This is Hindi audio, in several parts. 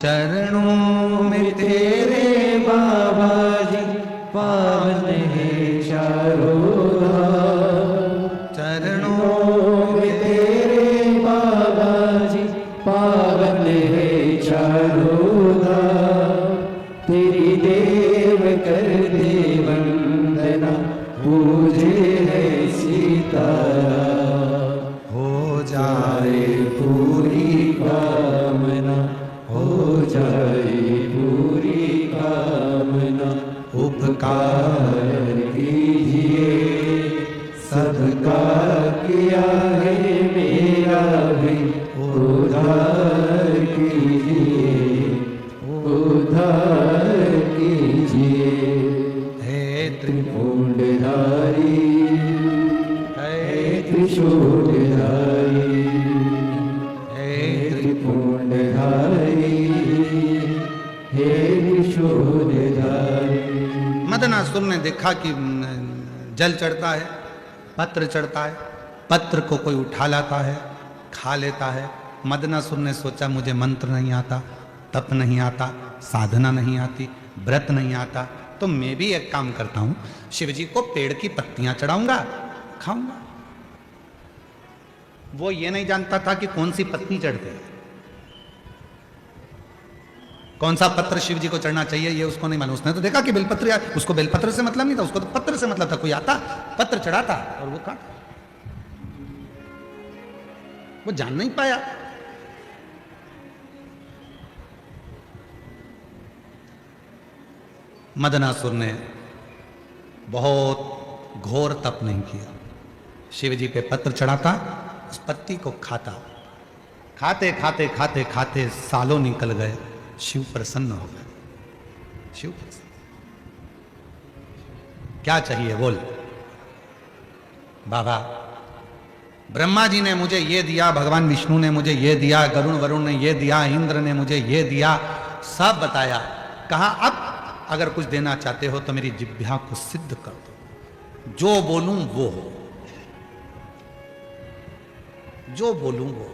चरणों में तेरे बाबा जी पावन है चारों धाम। चरणों में तेरे बाबा जी पावन है चारों धाम। तेरी देव कर दे वंदना पूजे है सीतारा। हो जाए पूरी कामना, हो जाए पूरी कामना। उपकार कीजिए सबका किया है मेरा भी उद्धार कीजिए, उद्धार कीजिए। हे त्रिपुंडधारी, हे त्रिशूलधारी, हे त्रिपुंडधारी, हे त्रिशूलधारी। मदनासुर ने देखा कि जल चढ़ता है, पत्र चढ़ता है, पत्र को कोई उठा लाता है, खा लेता है। मदनासुर ने सोचा मुझे मंत्र नहीं आता, तप नहीं आता, साधना नहीं आती, व्रत नहीं आता, तो मैं भी एक काम करता हूं, शिव जी को पेड़ की पत्तियां चढ़ाऊंगा, खाऊंगा। वो ये नहीं जानता था कि कौन सी पत्नी चढ़ती है, कौन सा पत्र शिव जी को चढ़ना चाहिए, ये उसको नहीं मालूम। उसने तो देखा कि बेलपत्र, उसको बेलपत्र से मतलब नहीं था, उसको तो पत्र से मतलब था। कोई आता, पत्र चढ़ाता और वो काटा। वो जान नहीं पाया। मदनासुर ने बहुत घोर तप नहीं किया। शिव जी पे पत्र चढ़ाता, उस पत्ती को खाता, खाते खाते खाते खाते सालों निकल गए। शिव प्रसन्न हो गए। शिव प्रसन्न, क्या चाहिए बोल। बाबा ब्रह्मा जी ने मुझे ये दिया, भगवान विष्णु ने मुझे ये दिया, गरुण वरुण ने ये दिया, इंद्र ने मुझे ये दिया, सब बताया। कहा अब अगर कुछ देना चाहते हो तो मेरी जिह्वा को सिद्ध कर दो, जो बोलूं वो हो, जो बोलूं वो हो।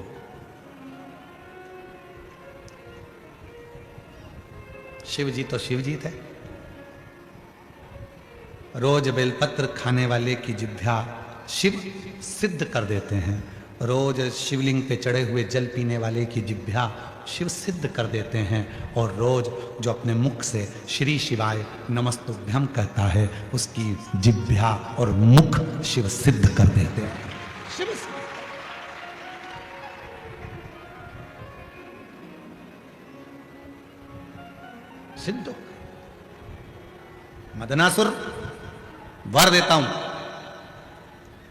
शिव जी तो शिव जी थे। रोज बेलपत्र खाने वाले की जिह्वा शिव सिद्ध कर देते हैं। रोज शिवलिंग पे चढ़े हुए जल पीने वाले की जिह्वा शिव सिद्ध कर देते हैं। और रोज जो अपने मुख से श्री शिवाय नमस्तुभ्यम कहता है, उसकी जिह्वा और मुख शिव सिद्ध कर देते हैं। शिव सिद्ध। मदनासुर वर देता हूं,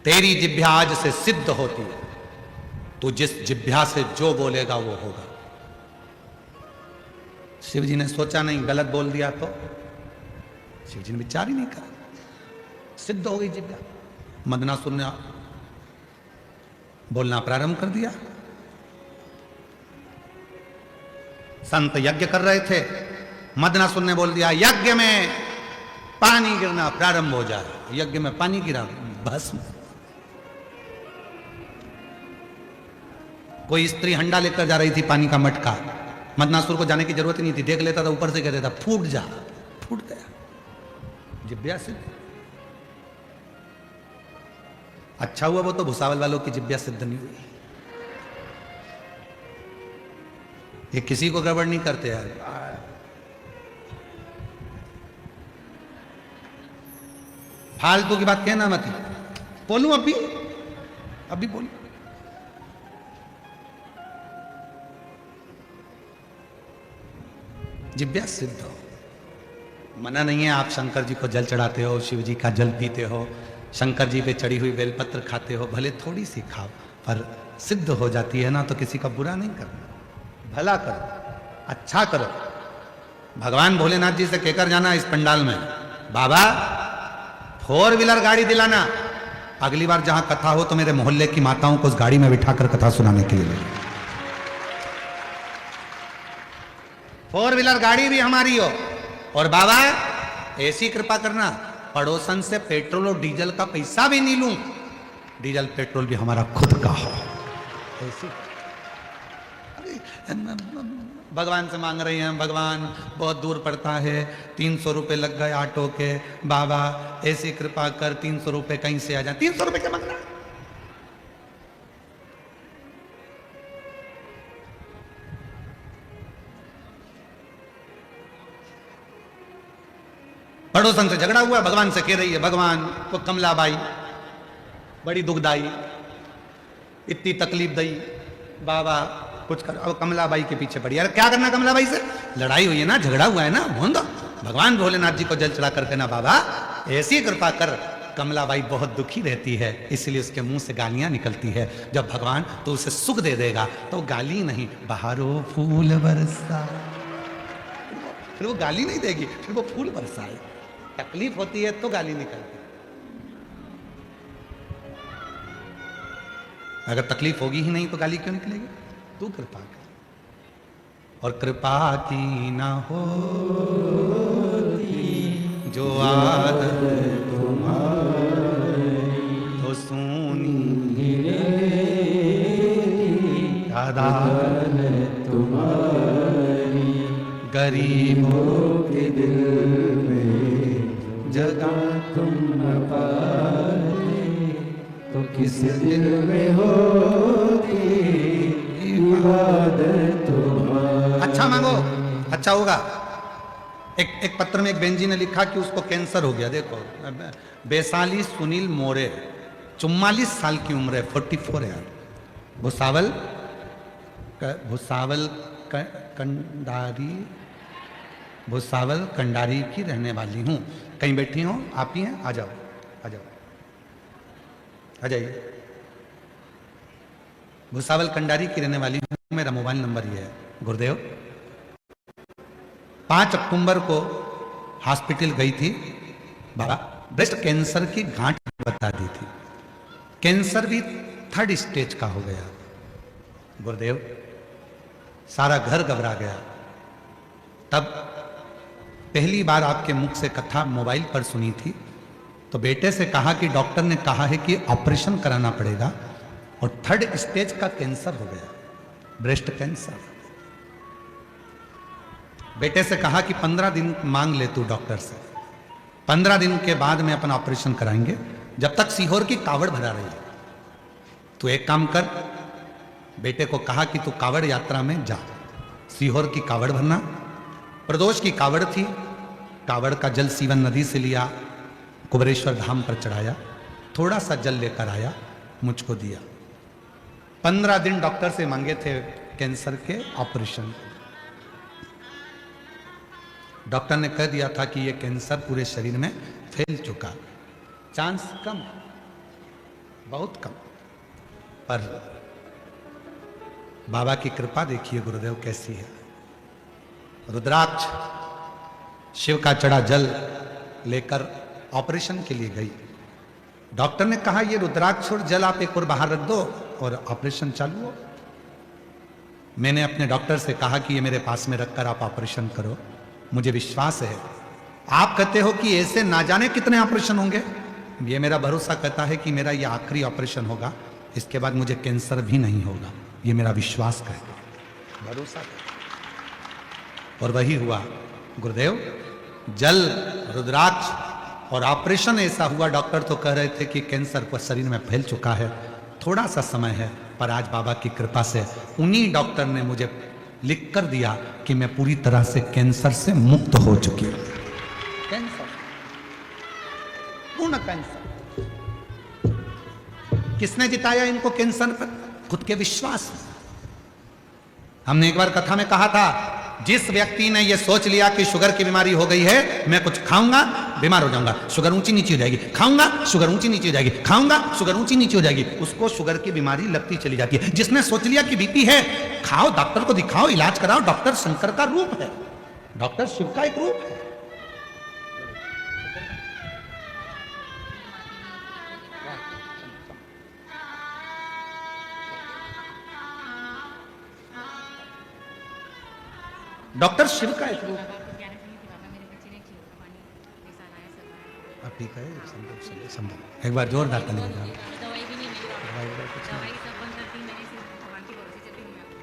तेरी जिह्वा आज से सिद्ध होती है। तू जिस जिह्वा से जो बोलेगा वो होगा। शिव जी ने सोचा नहीं गलत बोल दिया तो, शिव जी ने विचार ही नहीं करा, सिद्ध हो गई जिह्वा। मदनासुर ने बोलना प्रारंभ कर दिया। संत यज्ञ कर रहे थे, मदनासुर ने बोल दिया यज्ञ में पानी गिरना प्रारंभ हो जाए। यज्ञ में पानी गिरा, भस्म। कोई स्त्री हंडा लेकर जा रही थी, पानी का मटका। मदनासुर को जाने की जरूरत ही नहीं थी, देख लेता था, ऊपर से कह देता फूट जा, फूट गया। जिह्वा सिद्ध। अच्छा हुआ वो तो भुसावल वालों की जिह्वा सिद्ध नहीं हुई। ये किसी को गड़बड़ नहीं करते यार। फालतू की बात कहना मत। बोलूं अभी, अभी बोलूं। जिह्वा सिद्ध हो। मना नहीं है, आप शंकर जी को जल चढ़ाते हो, शिव जी का जल पीते हो, शंकर जी पे चढ़ी हुई बेलपत्र खाते हो, भले थोड़ी सी खाओ, पर सिद्ध हो जाती है ना, तो किसी का बुरा नहीं करना, भला करो, अच्छा करो। भगवान भोलेनाथ जी से कहकर जाना इस पंडाल में, बाबा 4 व्हीलर गाड़ी दिलाना, अगली बार जहां कथा हो तो मेरे मोहल्ले की माताओं को उस गाड़ी में बिठाकर कथा सुनाने के लिए। 4 व्हीलर गाड़ी भी हमारी हो। और बाबा ऐसी कृपा करना, पड़ोसन से पेट्रोल और डीजल का पैसा भी नहीं लूं, डीजल पेट्रोल भी हमारा खुद का हो। ऐसी भगवान से मांग रही हैं, भगवान बहुत दूर पड़ता है, 300 रुपये लग गए ऑटो के, बाबा ऐसी कृपा कर 300 रुपये कहीं से आ जाए। 300 रुपये क्या मांगना? पड़ोसन से झगड़ा हुआ, भगवान से कह रही है, भगवान को कमलाबाई बड़ी दुखदाई, इतनी तकलीफ दई, बाबा कुछ कर। अब कमलाबाई के पीछे पड़ी, यार क्या करना कमलाबाई से, लड़ाई हुई है ना, झगड़ा हुआ है ना, होने दो। भगवान भोलेनाथ जी को जल चढ़ा करके ना, बाबा ऐसी कृपा कर। कमलाबाई बहुत दुखी रहती है, इसलिए उसके मुंह से गालियां निकलती है। जब भगवान तो उसे सुख दे देगा तो गाली नहीं, बहारो फूल बरसा, फिर वो गाली नहीं देगी, फिर वो फूल बरसाए। तकलीफ होती है तो गाली निकलती है, अगर तकलीफ होगी ही नहीं तो गाली क्यों निकलेगी? तू कृपा कर। और कृपा की ना हो जो आदत तुम्हारी, तो सुनी आदत तुम्हारी, गरीबों के दिल में जगह तुम न पाते, तो किस दिल में होगी इबादत तुम्हारी। अच्छा मांगो, अच्छा होगा। एक पत्र में एक बहन जी ने लिखा कि उसको कैंसर हो गया। देखो, वैशाली सुनील मोरे, 44 साल की उम्र है, 44 है। भुसावल कंडारी की रहने वाली हूँ। कहीं बैठी हो आप ही हैं? आ जाओ, आ जाओ, आ जाइए। भुसावल कंडारी की रहने वाली हूँ। मेरा मोबाइल नंबर ये है। गुरुदेव, 5 अक्टूबर को हॉस्पिटल गई थी, बाबा ब्रेस्ट कैंसर की गांठ बता दी थी, कैंसर भी 3rd स्टेज का हो गया। गुरुदेव, सारा घर घबरा गया। तब पहली बार आपके मुख से कथा मोबाइल पर सुनी थी, तो बेटे से कहा कि डॉक्टर ने कहा है कि ऑपरेशन कराना पड़ेगा और 3rd स्टेज का कैंसर हो गया, ब्रेस्ट कैंसर। बेटे से कहा कि 15 दिन मांग ले तू डॉक्टर से, 15 दिन के बाद में अपन ऑपरेशन कराएंगे। जब तक सीहोर की कावड़ भरा रही है, तू एक काम कर। बेटे को कहा कि तू कावड़ यात्रा में जा, सीहोर की कावड़ भरना। प्रदोष की कावड़ थी, कावड़ का जल सीवन नदी से लिया, कुबेरेश्वर धाम पर चढ़ाया, थोड़ा सा जल लेकर आया, मुझको दिया। 15 दिन डॉक्टर से मांगे थे कैंसर के ऑपरेशन। डॉक्टर ने कह दिया था कि यह कैंसर पूरे शरीर में फैल चुका, चांस कम, बहुत कम। पर बाबा की कृपा देखिए गुरुदेव कैसी है। रुद्राक्ष, शिव का चढ़ा जल लेकर ऑपरेशन के लिए गई। डॉक्टर ने कहा ये रुद्राक्ष और जल आप एक और बाहर रख दो और ऑपरेशन चालू हो। मैंने अपने डॉक्टर से कहा कि ये मेरे पास में रखकर आप ऑपरेशन करो, मुझे विश्वास है। आप कहते हो कि ऐसे ना जाने कितने ऑपरेशन होंगे, ये मेरा भरोसा कहता है कि मेरा ये आखिरी ऑपरेशन होगा, इसके बाद मुझे कैंसर भी नहीं होगा, ये मेरा विश्वास कहता है, भरोसा कहता है। और वही हुआ गुरुदेव। जल, रुद्राक्ष और ऑपरेशन ऐसा हुआ, डॉक्टर तो कह रहे थे कि कैंसर को शरीर में फैल चुका है, थोड़ा सा समय है। पर आज बाबा की कृपा से उन्हीं डॉक्टर ने मुझे लिख कर दिया कि मैं पूरी तरह से कैंसर से मुक्त हो चुकी हूं। कैंसर, पूर्ण कैंसर। किसने जिताया इनको कैंसर पर? खुद के विश्वास। हमने एक बार कथा में कहा था, जिस व्यक्ति ने यह सोच लिया कि शुगर की बीमारी हो गई है, मैं कुछ खाऊंगा बीमार हो जाऊंगा, शुगर ऊंची नीची हो जाएगी, खाऊंगा शुगर ऊंची नीची हो जाएगी, खाऊंगा शुगर ऊंची नीची हो जाएगी, उसको शुगर की बीमारी लगती चली जाती है। जिसने सोच लिया कि बीपी है, खाओ, डॉक्टर को दिखाओ, इलाज कराओ, डॉक्टर शंकर का रूप है, डॉक्टर शिव का एक रूप है। डॉक्टर शिव का एक रूप। ठीक है, संभव एक बार जोरदार ताली बजाओ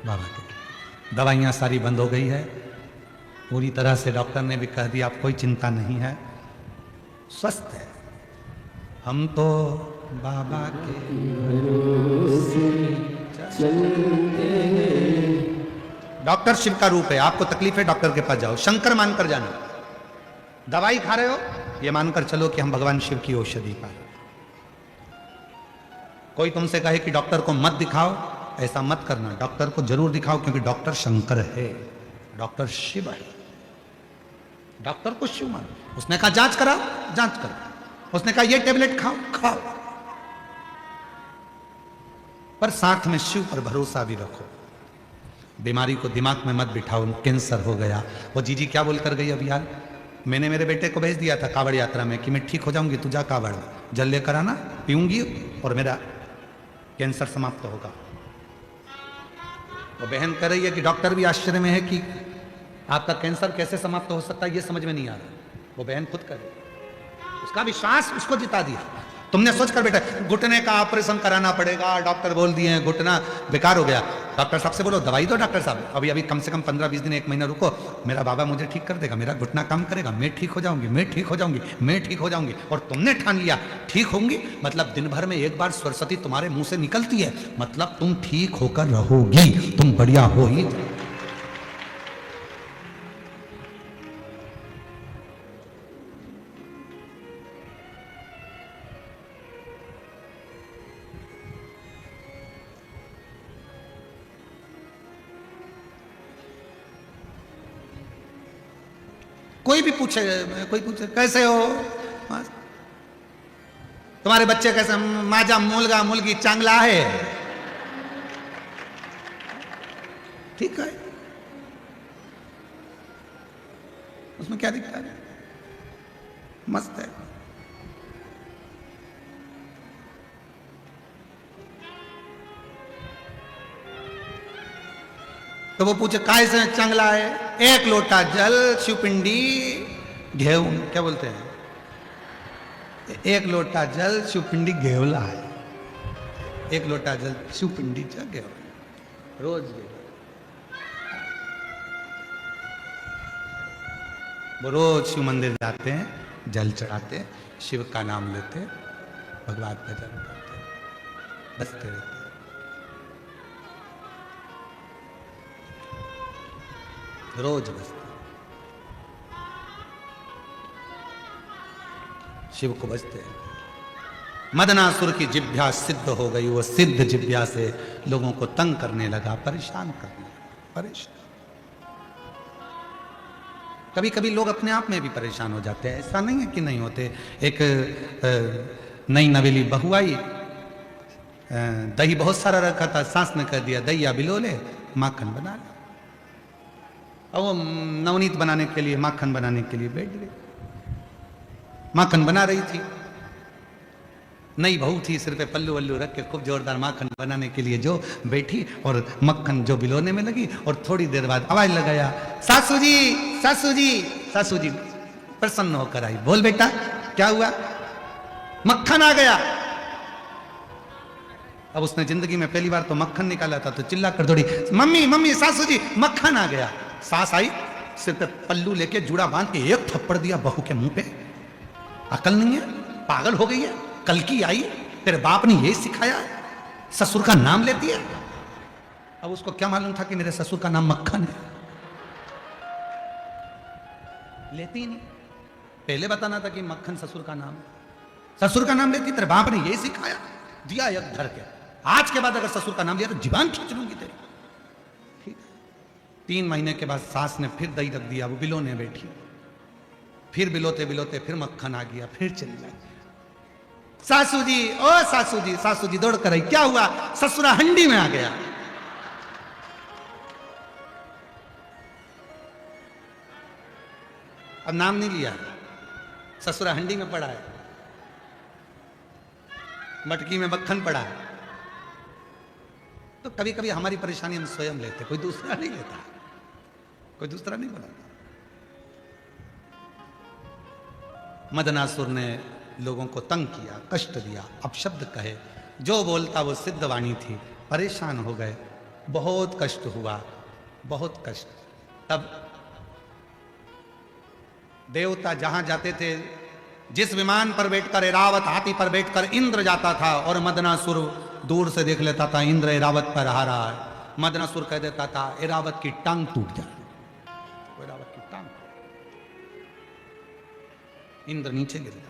बाबा के। दवाइयाँ सारी बंद हो गई है पूरी तरह से। डॉक्टर ने भी कह दिया आप कोई चिंता नहीं है, स्वस्थ है। हम तो बाबा के डॉक्टर शिव का रूप है। आपको तकलीफ है, डॉक्टर के पास जाओ, शंकर मानकर जाना। दवाई खा रहे हो, ये मानकर चलो कि हम भगवान शिव की औषधि पा रहे। कोई तुमसे कहे कि डॉक्टर को मत दिखाओ, ऐसा मत करना, डॉक्टर को जरूर दिखाओ, क्योंकि डॉक्टर शंकर है, डॉक्टर शिव है। डॉक्टर को शिव मानो। उसने कहा जांच कराओ, जांच करो। उसने कहा ये टेबलेट खाओ, खाओ, पर साथ में शिव पर भरोसा भी रखो। बीमारी को दिमाग में मत बिठाओ। कैंसर हो गया, वो जीजी क्या बोल कर गई अभी यार, मैंने मेरे बेटे को भेज दिया था कावड़ यात्रा में कि मैं ठीक हो जाऊंगी, तू जा कावड़ जल लेकर आना, पीऊंगी और मेरा कैंसर समाप्त होगा। वो बहन कह रही है कि डॉक्टर भी आश्चर्य में है कि आपका कैंसर कैसे समाप्त हो सकता है, ये समझ में नहीं आ रहा। वो बहन खुद कर रही, उसका विश्वास उसको जिता दिया। तुमने सोचकर बेटा घुटने का ऑपरेशन कराना पड़ेगा, डॉक्टर बोल दिए हैं घुटना बेकार हो गया। डॉक्टर साहब से बोलो दवाई दो, डॉक्टर साहब अभी अभी कम से कम 15-20 दिन 1 महीना रुको, मेरा बाबा मुझे ठीक कर देगा, मेरा घुटना काम करेगा, मैं ठीक हो जाऊंगी, मैं ठीक हो जाऊंगी, मैं ठीक हो जाऊंगी। और तुमने ठान लिया ठीक होंगी, मतलब दिन भर में एक बार सरस्वती तुम्हारे मुंह से निकलती है, मतलब तुम ठीक होकर रहोगी, तुम बढ़िया हो ही। कोई भी पूछे, कोई पूछे कैसे हो, तुम्हारे बच्चे कैसे, माझा मुलगा मुलगी चांगला है, ठीक है, उसमें क्या दिक्कत है, मस्त है। तो वो पूछे काय से चांगला है, 1 लोटा जल शिवपिंडी घेऊन, क्या बोलते हैं, 1 लोटा जल शिवपिंडी घेवला है, 1 लोटा जल शिवपिंडी घेवला रोज घेवला। वो रोज शिव मंदिर जाते हैं, जल चढ़ाते, शिव का नाम लेते, भगवान का जल करते, बसते रहते। रोज बसते, शिव को बसते हैं। मदनासुर की जिभ्या सिद्ध हो गई, वो सिद्ध जिभ्या से लोगों को तंग करने लगा, परेशान करने लगा, परेशान। कभी कभी लोग अपने आप में भी परेशान हो जाते हैं, ऐसा नहीं है कि नहीं होते। एक नई नवेली बहू आई, दही बहुत सारा रखा था, सास ने कह दिया दही या बिलोले माखन बना ले। अब वो नवनीत बनाने के लिए, माखन बनाने के लिए बैठ गई, माखन बना रही थी। नई बहू थी, सिर पे पल्लू वल्लू रख के खूब जोरदार माखन बनाने के लिए जो बैठी और मक्खन जो बिलोने में लगी, और थोड़ी देर बाद आवाज लगाया सासू जी, सासू जी, सासू जी प्रसन्न होकर आई। बोल बेटा क्या हुआ? मक्खन आ गया। अब उसने जिंदगी में पहली बार तो मक्खन निकाला था, तो चिल्ला कर दौड़ी, मम्मी मम्मी सासू जी मक्खन आ गया। सास आई, सिर पे पल्लू लेके जूड़ा बांध के 1 थप्पड़ दिया बहू के मुंह पे। अकल नहीं है, पागल हो गई है, कल की आई, तेरे बाप ने यही सिखाया, ससुर का नाम लेती है। अब उसको क्या मालूम था कि मेरे ससुर का नाम मक्खन है, लेती नहीं। पहले बताना था कि मक्खन ससुर का नाम, ससुर का नाम लेती, तेरे बाप ने यही सिखाया, दिया एक धर के। आज के बाद अगर ससुर का नाम लिया तो जीवान खींच लूंगी तेरी। ठीक। 3 महीने के बाद सास ने फिर दही रख दिया, वो बिलोने बैठी, फिर बिलोते बिलोते फिर मक्खन आ गया, फिर चली लगी। सासू जी, ओ सासू जी, सासू जी दौड़ कर आई, क्या हुआ? ससुरा हंडी में आ गया। अब नाम नहीं लिया, ससुरा हंडी में पड़ा है, मटकी में मक्खन पड़ा है। तो कभी कभी हमारी परेशानी हम स्वयं लेते, कोई दूसरा नहीं लेता, कोई दूसरा नहीं बनाता। मदनासुर ने लोगों को तंग किया, कष्ट दिया, अपशब्द कहे, जो बोलता वो सिद्ध वाणी थी, परेशान हो गए, बहुत कष्ट हुआ। बहुत कष्ट। तब देवता जहां जाते थे, जिस विमान पर बैठकर ऐरावत हाथी पर बैठकर इंद्र जाता था और मदनासुर दूर से देख लेता था इंद्र ऐरावत पर आ रहा है, मदनासुर कह देता था ऐरावत की टांग टूट जाए, ऐरावत की टांग, इंद्र नीचे गिर जाता।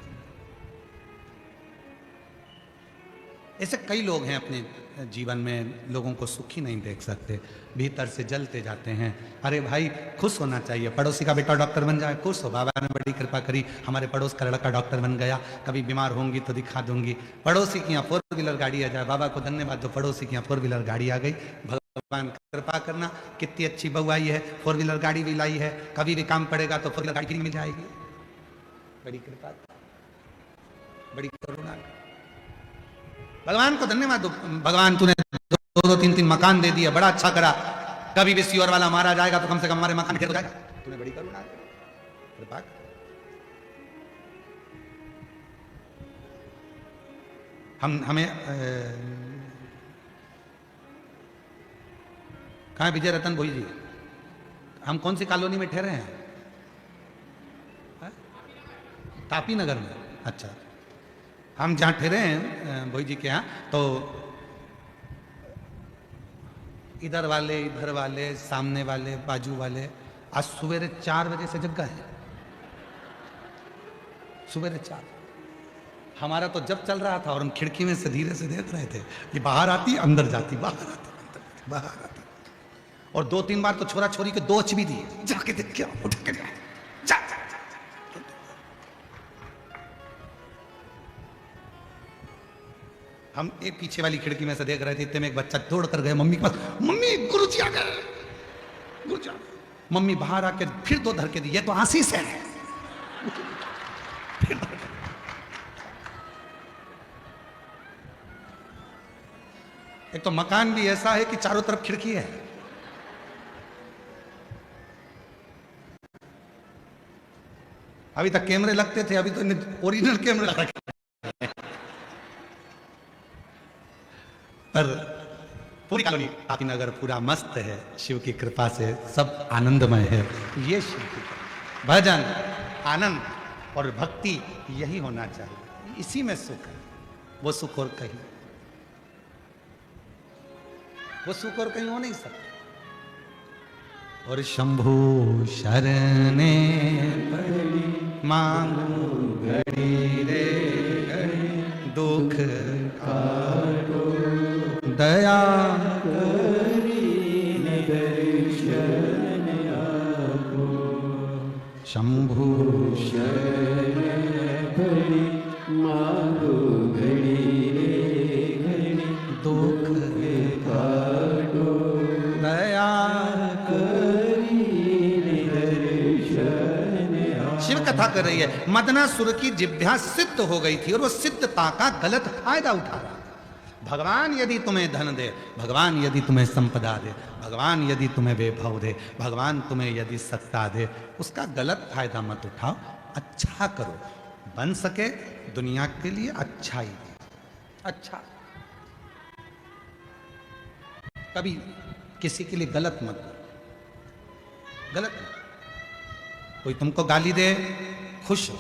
ऐसे कई लोग हैं अपने जीवन में, लोगों को सुखी नहीं देख सकते, भीतर से जलते जाते हैं। अरे भाई खुश होना चाहिए, पड़ोसी का बेटा डॉक्टर बन जाए, खुश हो, बाबा ने बड़ी कृपा करी, हमारे पड़ोस का लड़का डॉक्टर बन गया, कभी बीमार होंगी तो दिखा दूंगी। पड़ोसी की यहाँ 4 व्हीलर गाड़ी आ जाए, बाबा को धन्यवाद दो, पड़ोसी की यहाँ 4 व्हीलर गाड़ी आ गई, भगवान कृपा करना, कितनी अच्छी बहू आई है, 4 व्हीलर गाड़ी भी लाई है, कभी भी काम पड़ेगा तो 4 व्हीलर गाड़ी मिल जाएगी। बड़ी कृपा, बड़ी करुणा, भगवान को धन्यवाद दो। भगवान तूने 2-2, 3-3 मकान दे दिया, बड़ा अच्छा करा, कभी भी सियोर वाला मारा जाएगा तो कम से कम हमारे मकान हो जाएगा, तूने बड़ी करुणा कृपा। हमें कहाँ है विजय रतन भोई जी, हम कौन सी कॉलोनी में ठहरे हैं? तापी नगर में। अच्छा, हम जहाँ ठहरे हैं भोई जी के यहाँ, तो इधर वाले, इधर वाले, सामने वाले, बाजू वाले आज सवेरे 4 बजे से जग गए, सवेरे 4। हमारा तो जब चल रहा था और हम खिड़की में से धीरे से देख रहे थे, ये बाहर आती अंदर जाती, बाहर आती अंदर जाती, बाहर आती, और 2-3 बार तो छोरा छोरी के 2 भी दिए, जाके देख के उठ के जा, जा, जा, जा। हम एक पीछे वाली खिड़की में से देख रहे थे, इतने में एक बच्चा दौड़ कर गए मम्मी के पास, मम्मी गुरुजी आ गए, गुरुजी आ गए। मम्मी बाहर आके फिर 2 धर के दी, ये तो आशीष है। एक तो मकान भी ऐसा है कि चारों तरफ खिड़की है, अभी तक कैमरे लगते थे, अभी तो ओरिजिनल कैमरे लगा पर पूरी कॉलोनी तापी नगर पूरा मस्त है, शिव की कृपा से सब आनंदमय है। ये शिव की भजन, आनंद और भक्ति यही होना चाहिए, इसी में सुख है, वो सुख और कहीं, वो सुख और कहीं हो नहीं सकता। और शंभु शरणे पड़ी मांगू घड़ी रे घड़ी, दुख काटो दया करी दर्शन आपको, शंभु शरण पड़ी मांगो घड़ी रे घड़ी, दुख काटो दया करी दर्शन आपको। शिव कथा कर रही है, मदनासुर की जिह्वा सिद्ध हो गई थी और वो सिद्धता का गलत फायदा उठा रहा। भगवान यदि तुम्हें धन दे, भगवान यदि तुम्हें संपदा दे, भगवान यदि तुम्हें वैभव दे, भगवान तुम्हें यदि सत्ता दे, उसका गलत फायदा मत उठाओ, अच्छा करो, बन सके दुनिया के लिए अच्छा ही, अच्छा। कभी किसी के लिए गलत मत, गलत। कोई तुमको गाली दे, खुश हो।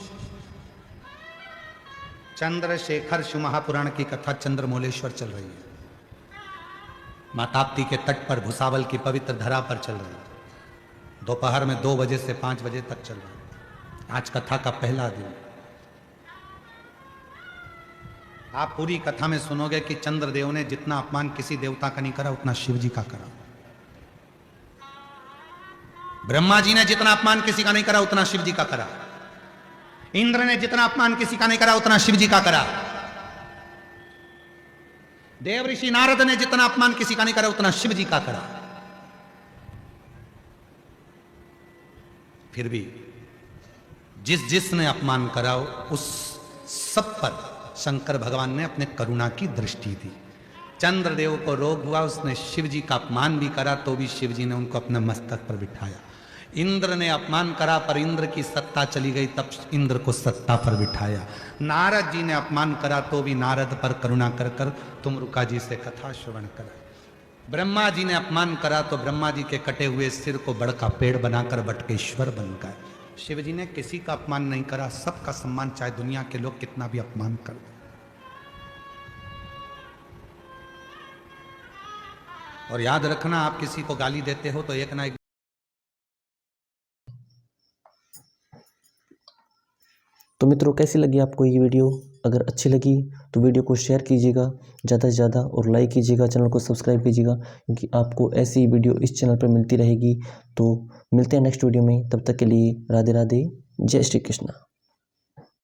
चंद्रशेखर शिव महापुराण की कथा चंद्रमौलेश्वर चल रही है, मां ताप्ती के तट पर भुसावल की पवित्र धरा पर चल रही है, दोपहर में 2 बजे से 5 बजे तक चल रही है। आज कथा का पहला दिन। आप पूरी कथा में सुनोगे कि चंद्रदेव ने जितना अपमान किसी देवता का नहीं करा उतना शिव जी का करा, ब्रह्मा जी ने जितना अपमान किसी का नहीं करा उतना शिव जी का करा, इंद्र ने जितना अपमान किसी का नहीं करा उतना शिव जी का करा, देव ऋषि नारद ने जितना अपमान किसी का नहीं करा उतना शिव जी का करा। फिर भी जिसने अपमान करा उस सब पर शंकर भगवान ने अपने करुणा की दृष्टि दी। चंद्रदेव को रोग हुआ, उसने शिव जी का अपमान भी करा तो भी शिव जी ने उनको अपने मस्तक पर बिठाया। इंद्र ने अपमान करा पर इंद्र की सत्ता चली गई, तब इंद्र को सत्ता पर बिठाया। नारद जी ने अपमान करा तो भी नारद पर करुणा कर कर तुम रुका जी से कथा श्रवण करा। ब्रह्मा जी ने अपमान करा तो ब्रह्मा जी के कटे हुए सिर को बड़ का पेड़ बनाकर बटकेश्वर बन गए। शिव जी ने किसी का अपमान नहीं करा, सबका सम्मान, चाहे दुनिया के लोग कितना भी अपमान कर दें। और याद रखना, आप किसी को गाली देते हो तो एक ना एक तो मित्रों, कैसी लगी आपको ये वीडियो? अगर अच्छी लगी तो वीडियो को शेयर कीजिएगा ज़्यादा से ज़्यादा और लाइक कीजिएगा, चैनल को सब्सक्राइब कीजिएगा, क्योंकि आपको ऐसी वीडियो इस चैनल पर मिलती रहेगी। तो मिलते हैं नेक्स्ट वीडियो में, तब तक के लिए राधे राधे, जय श्री कृष्णा।